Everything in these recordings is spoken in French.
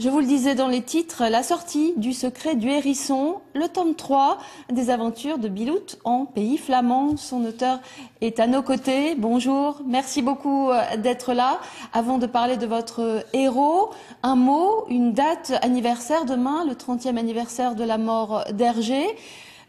Je vous le disais dans les titres, la sortie du Secret du Hérisson, le tome 3 des aventures de Bilout en pays flamand. Son auteur est à nos côtés. Bonjour, merci beaucoup d'être là. Avant de parler de votre héros, un mot, une date anniversaire demain, le 30e anniversaire de la mort d'Hergé.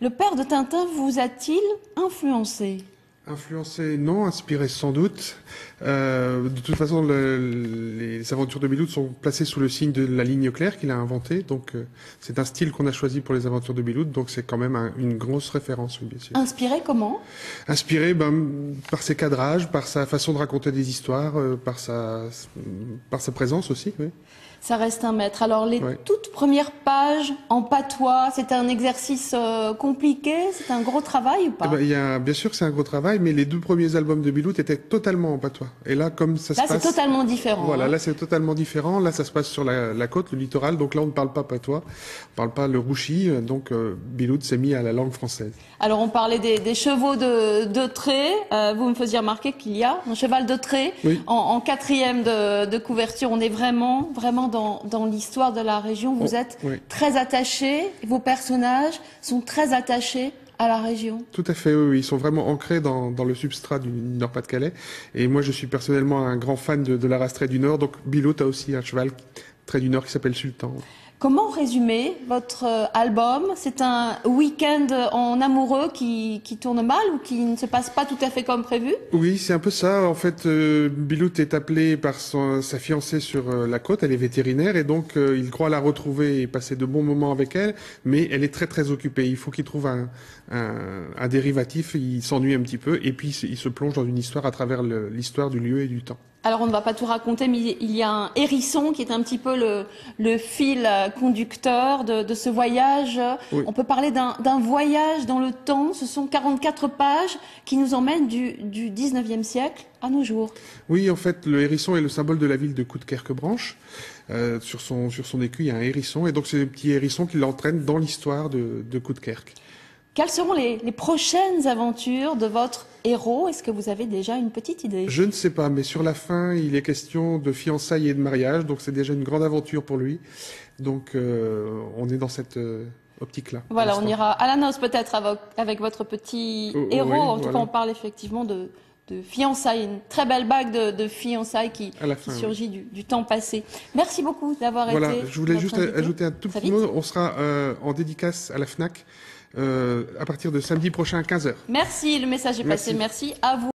Le père de Tintin vous a-t-il influencé ? Influencé, non, inspiré sans doute. De toute façon, les aventures de Bilout sont placées sous le signe de la ligne claire qu'il a inventée. Donc, c'est un style qu'on a choisi pour les aventures de Bilout. Donc, c'est quand même une grosse référence, oui, bien sûr. Inspiré comment ? Inspiré par ses cadrages, par sa façon de raconter des histoires, par sa présence aussi, oui. Ça reste un maître. Alors, les Ouais. toutes premières pages en patois, c'est un exercice compliqué, c'est un gros travail ou pas ? Eh ben, bien sûr que c'est un gros travail, mais les 2 premiers albums de Bilout étaient totalement en patois. Et là, comme ça Là, se passe... c'est totalement différent. Voilà, hein. là c'est totalement différent. Là, ça se passe sur la côte, le littoral. Donc là, on ne parle pas patois, on ne parle pas le rouchi. Donc Bilout s'est mis à la langue française. Alors, on parlait des chevaux de trait. Vous me faisiez remarquer qu'il y a un cheval de trait Oui. en 4e de couverture. On est vraiment dans l'histoire de la région. Vous êtes oui. très attachés. Vos personnages sont très attachés à la région. Tout à fait, oui, oui. Ils sont vraiment ancrés dans le substrat du Nord-Pas-de-Calais. Et moi, je suis personnellement un grand fan de la race trait du Nord. Donc Bilout a aussi un cheval trait du Nord qui s'appelle Sultan. Comment résumer votre album ? C'est un week-end en amoureux qui tourne mal ou qui ne se passe pas tout à fait comme prévu ? Oui, c'est un peu ça. En fait, Bilout est appelé par sa fiancée sur la côte. Elle est vétérinaire et donc il croit la retrouver et passer de bons moments avec elle. Mais elle est très très occupée. Il faut qu'il trouve un dérivatif. Il s'ennuie un petit peu et puis il se plonge dans une histoire à travers l'histoire du lieu et du temps. Alors, on ne va pas tout raconter, mais il y a un hérisson qui est un petit peu le fil conducteur de ce voyage. Oui. On peut parler d'un voyage dans le temps. Ce sont 44 pages qui nous emmènent du 19e siècle à nos jours. Oui, en fait, le hérisson est le symbole de la ville de Coudekerque-Branche. Sur son écu, il y a un hérisson. Et donc, c'est le petit hérisson qui l'entraîne dans l'histoire de Coudekerque. Quelles seront les prochaines aventures de votre héros ? Est-ce que vous avez déjà une petite idée ? Je ne sais pas, mais sur la fin, il est question de fiançailles et de mariage. Donc, c'est déjà une grande aventure pour lui. Donc, on est dans cette optique-là. Voilà, on ira à la noce peut-être avec votre petit héros. Oui, En tout cas, voilà. on parle effectivement de fiançailles, une très belle bague de fiançailles qui surgit du temps passé. Merci beaucoup d'avoir été. Voilà, je voulais juste ajouter un tout petit mot. On sera en dédicace à la FNAC à partir de samedi prochain à 15h. Merci, le message est passé. Merci à vous.